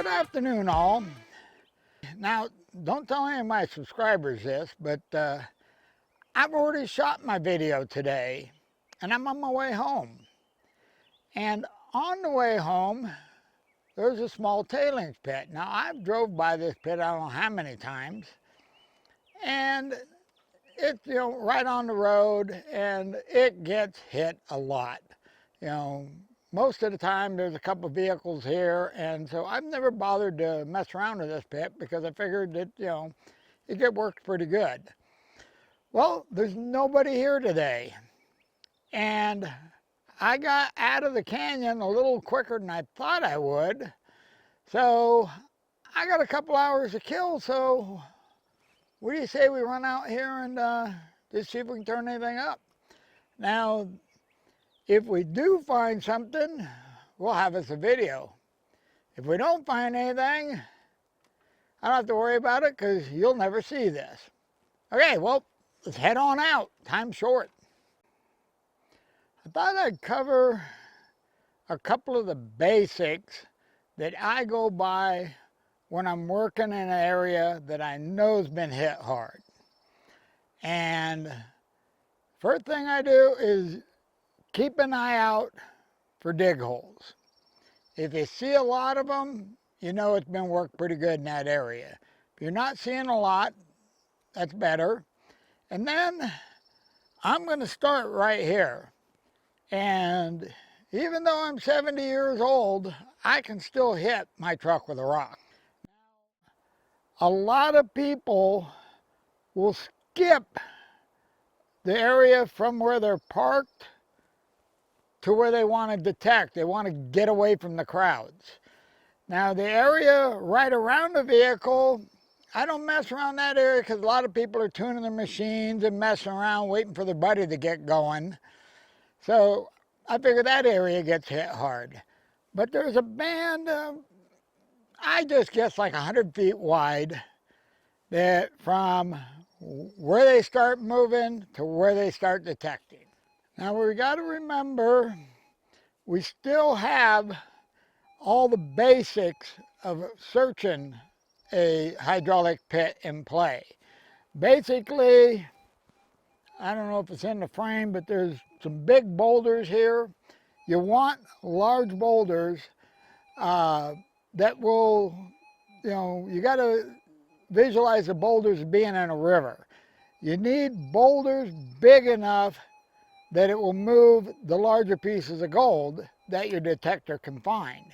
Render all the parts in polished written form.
Good afternoon, all. Now, don't tell any of my subscribers this, but I've already shot my video today, and I'm on my way home. And on the way home, there's a small tailings pit. Now, I've drove by this pit I don't know how many times, and it's, right on the road, and it gets hit a lot. Most of the time there's a couple of vehicles here, and so I've never bothered to mess around with this pit because I figured that, it worked pretty good. Well, there's nobody here today, and I got out of the canyon a little quicker than I thought I would, so I got a couple hours to kill. So what do you say we run out here and just see if we can turn anything up? Now, if we do find something, we'll have us a video. If we don't find anything, I don't have to worry about it because you'll never see this. Okay, well, let's head on out. Time's short. I thought I'd cover a couple of the basics that I go by when I'm working in an area that I know has been hit hard. And first thing I do is keep an eye out for dig holes. If you see a lot of them, you know it's been worked pretty good in that area. If you're not seeing a lot, that's better. And then I'm going to start right here. And even though I'm 70 years old, I can still hit my truck with a rock. A lot of people will skip the area from where they're parked to where they want to detect. They want to get away from the crowds. Now, the area right around the vehicle, I don't mess around that area because a lot of people are tuning their machines and messing around waiting for their buddy to get going. So I figure that area gets hit hard. But there's a band, I just guess like 100 feet wide, that from where they start moving to where they start detecting. Now we got to remember, we still have all the basics of searching a hydraulic pit in play. Basically, I don't know if it's in the frame, but there's some big boulders here. You want large boulders that will, you got to visualize the boulders being in a river. You need boulders big enough that it will move the larger pieces of gold that your detector can find.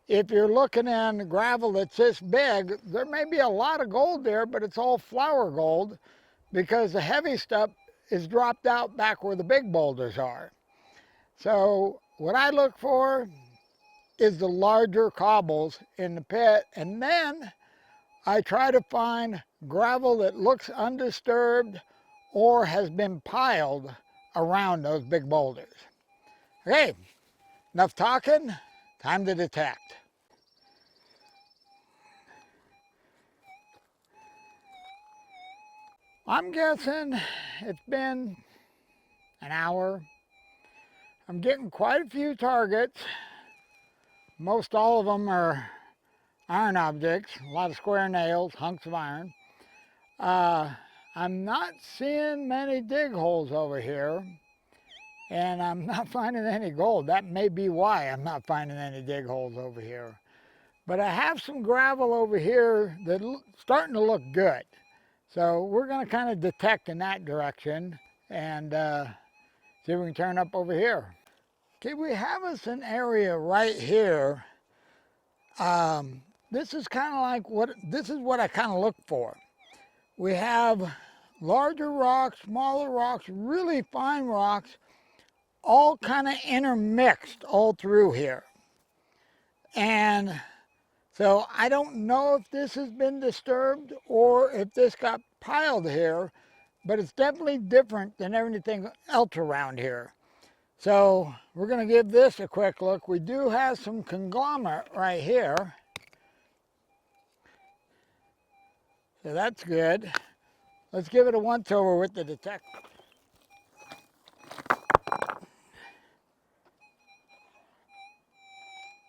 If you're looking in gravel that's this big, there may be a lot of gold there, but it's all flour gold because the heavy stuff is dropped out back where the big boulders are. So what I look for is the larger cobbles in the pit, and then I try to find gravel that looks undisturbed or has been piled around those big boulders. Okay, enough talking, time to detect. I'm guessing it's been an hour. I'm getting quite a few targets. Most all of them are iron objects, a lot of square nails, hunks of iron. I'm not seeing many dig holes over here, and I'm not finding any gold. That may be why I'm not finding any dig holes over here. But I have some gravel over here that's starting to look good. So we're going to kind of detect in that direction and see if we can turn up over here. Okay, we have us an area right here. This is kind of like what I kind of look for. We have larger rocks, smaller rocks, really fine rocks, all kind of intermixed all through here. And so I don't know if this has been disturbed or if this got piled here, but it's definitely different than everything else around here. So we're going to give this a quick look. We do have some conglomerate right here. So that's good. Let's give it a once over with the detector.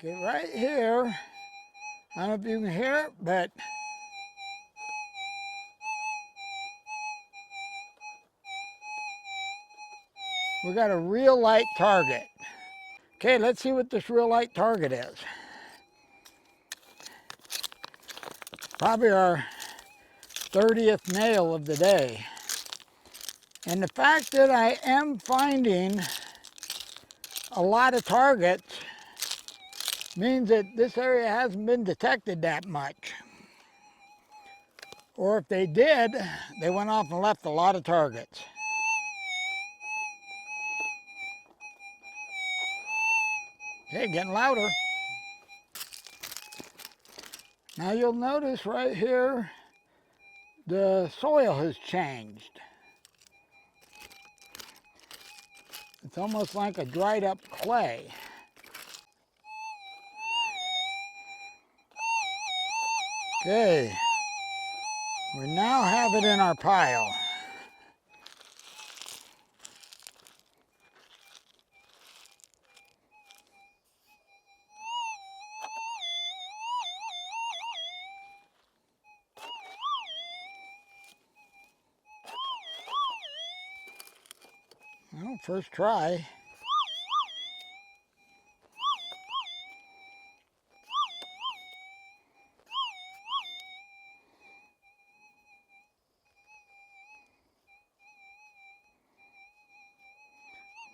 Okay, right here, I don't know if you can hear it, but we got a real light target. Okay, let's see what this real light target is. Probably our 30th nail of the day. And the fact that I am finding a lot of targets means that this area hasn't been detected that much. Or if they did, they went off and left a lot of targets. Okay, getting louder. Now you'll notice right here, the soil has changed. It's almost like a dried up clay. Okay, we now have it in our pile. Well, first try.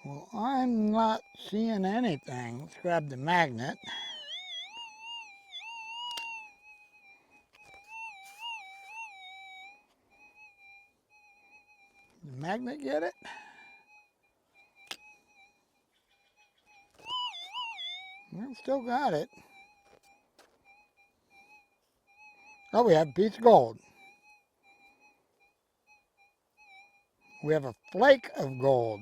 Well, I'm not seeing anything. Let's grab the magnet. Did the magnet get it? Well, still got it. Oh, we have a piece of gold. We have a flake of gold.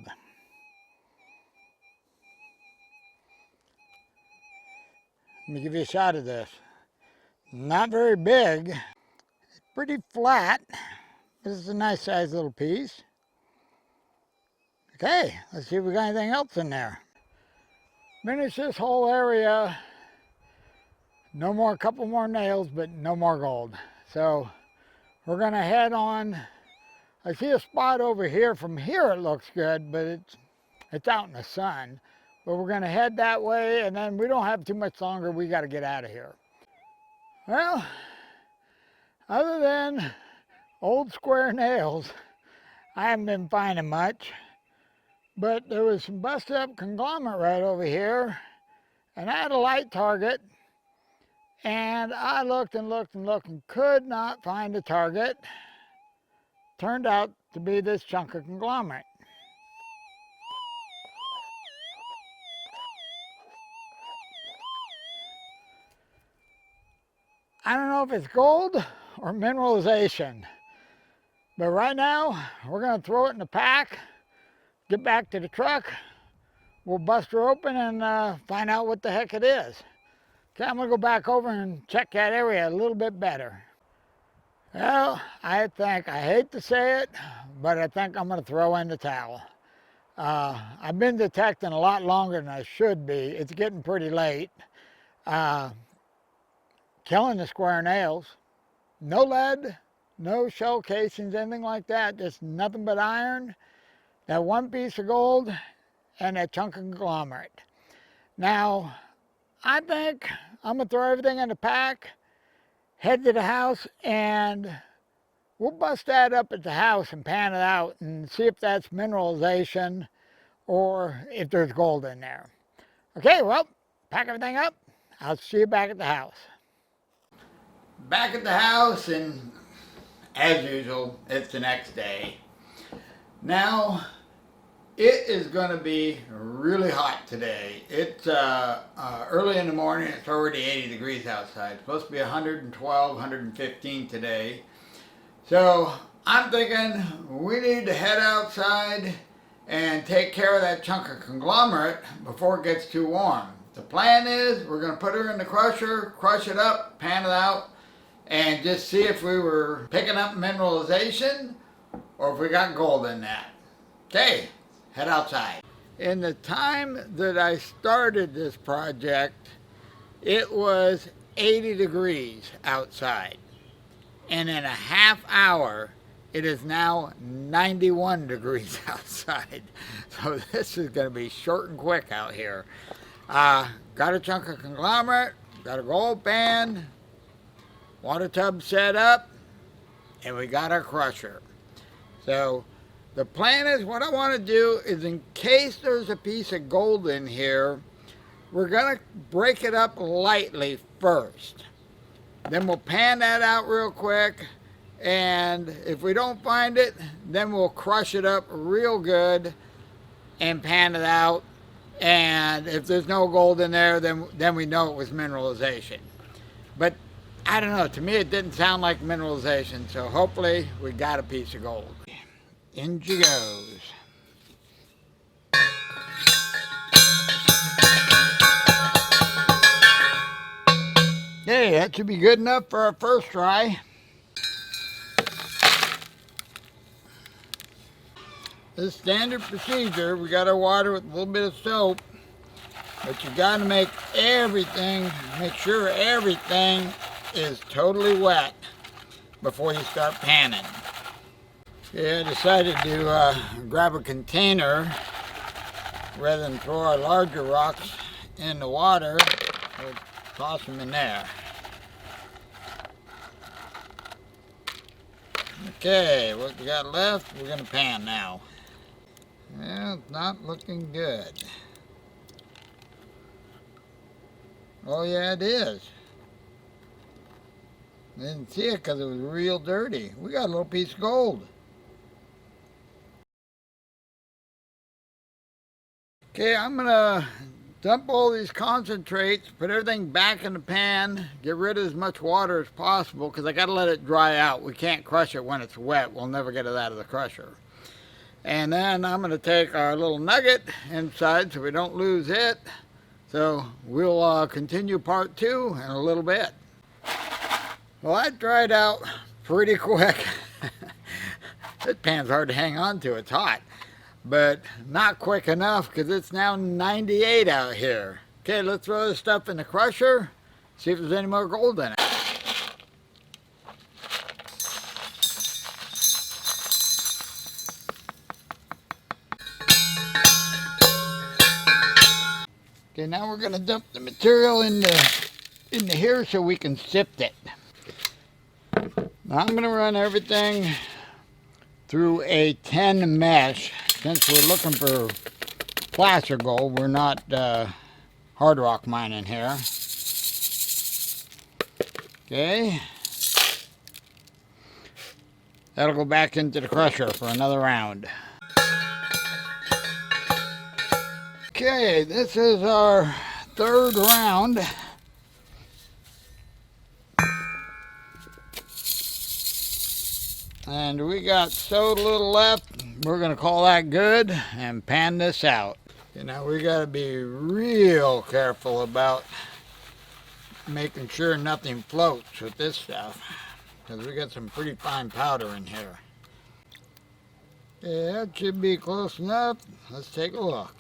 Let me give you a shot of this. Not very big. It's pretty flat. This is a nice sized little piece. Okay, let's see if we got anything else in there. Finish this whole area. No more, a couple more nails, but no more gold. So we're gonna head on. I see a spot over here. From here it looks good, but it's out in the sun. But we're gonna head that way, and then we don't have too much longer. We gotta get out of here. Well, other than old square nails, I haven't been finding much. But there was some busted up conglomerate right over here, and I had a light target, and I looked and looked and looked and could not find a target. Turned out to be this chunk of conglomerate. I don't know if it's gold or mineralization, but right now we're going to throw it in the pack, get back to the truck, we'll bust her open and find out what the heck it is. Okay, I'm going to go back over and check that area a little bit better. Well, I hate to say it, but I think I'm going to throw in the towel. I've been detecting a lot longer than I should be. It's getting pretty late. Killing the square nails. No lead, no shell casings, anything like that. Just nothing but iron, that one piece of gold, and that chunk of conglomerate. Now, I think I'm going to throw everything in the pack, head to the house, and we'll bust that up at the house and pan it out and see if that's mineralization or if there's gold in there. Okay, well, pack everything up. I'll see you back at the house. Back at the house, and as usual, it's the next day. Now, it is going to be really hot today. It's early in the morning. It's already 80 degrees outside. It's supposed to be 112, 115 today. So I'm thinking we need to head outside and take care of that chunk of conglomerate before it gets too warm. The plan is we're going to put her in the crusher, crush it up, pan it out, and just see if we were picking up mineralization or if we got gold in that. Okay, head outside. In the time that I started this project, it was 80 degrees outside. And in a half hour, it is now 91 degrees outside. So this is going to be short and quick out here. Got a chunk of conglomerate, got a gold pan, water tub set up, and we got our crusher. So the plan is, what I want to do is, in case there's a piece of gold in here, we're going to break it up lightly first. Then we'll pan that out real quick, and if we don't find it, then we'll crush it up real good and pan it out. And if there's no gold in there, then we know it was mineralization. But I don't know, to me it didn't sound like mineralization, so hopefully we got a piece of gold. In she goes. Okay, that should be good enough for our first try. This is standard procedure. We got our water with a little bit of soap, but you got to make sure everything is totally wet before you start panning. Okay, I decided to grab a container rather than throw our larger rocks in the water. We'll toss them in there. Okay, what we got left, we're going to pan now. Well, it's not looking good. Oh yeah, it is. I didn't see it because it was real dirty. We got a little piece of gold. Okay, I'm going to dump all these concentrates, put everything back in the pan, get rid of as much water as possible because I got to let it dry out. We can't crush it when it's wet. We'll never get it out of the crusher. And then I'm going to take our little nugget inside so we don't lose it. So we'll continue part 2 in a little bit. Well, that dried out pretty quick. This pan's hard to hang on to. It's hot. But not quick enough because it's now 98 out here. Okay, let's throw this stuff in the crusher, see if there's any more gold in it. Okay, now we're going to dump the material into here so we can sift it. Now I'm going to run everything through a 10 mesh. Since we're looking for placer gold, we're not hard rock mining here. Okay. That'll go back into the crusher for another round. Okay, this is our third round. And we got so little left, we're going to call that good and pan this out. You know, we got to be real careful about making sure nothing floats with this stuff, because we got some pretty fine powder in here. Yeah, that should be close enough. Let's take a look.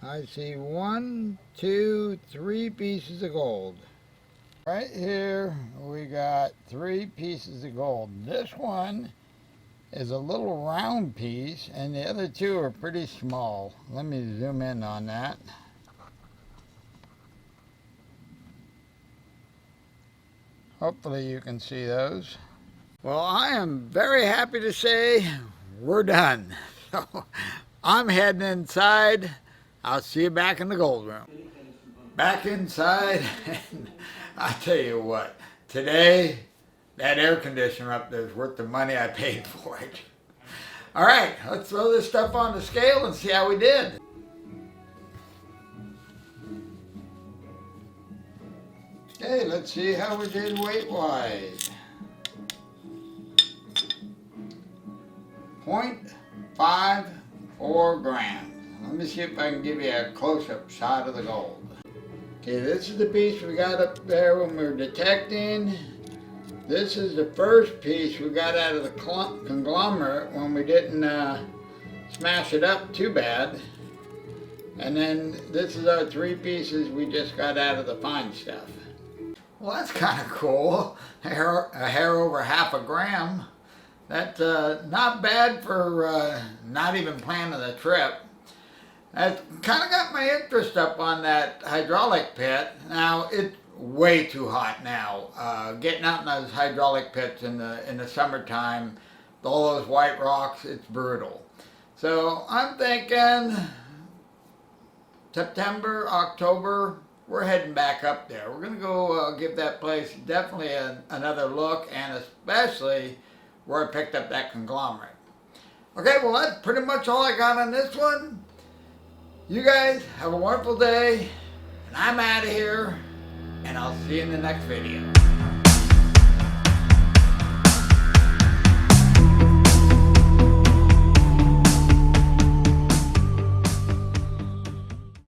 I see 1, 2, 3 pieces of gold. Right here we got 3 pieces of gold. This one is a little round piece and the other 2 are pretty small. Let me zoom in on that. Hopefully you can see those. Well, I am very happy to say we're done. So I'm heading inside. I'll see you back in the gold room. Back inside, and I tell you what, today that air conditioner up there is worth the money I paid for it. All right, let's throw this stuff on the scale and see how we did. Okay, let's see how we did weight-wise. 0.54 grams. Let me see if I can give you a close-up shot of the gold. Okay, this is the piece we got up there when we were detecting. This is the first piece we got out of the conglomerate when we didn't smash it up too bad. And then this is our 3 pieces we just got out of the fine stuff. Well, that's kind of cool. A hair over half a gram. That's not bad for not even planning the trip. That kind of got my interest up on that hydraulic pit. Now, it's way too hot now. Getting out in those hydraulic pits in the summertime, all those white rocks, it's brutal. So I'm thinking September, October, we're heading back up there. We're going to go give that place definitely another look, and especially where I picked up that conglomerate. Okay, well, that's pretty much all I got on this one. You guys have a wonderful day, and I'm out of here, and I'll see you in the next video.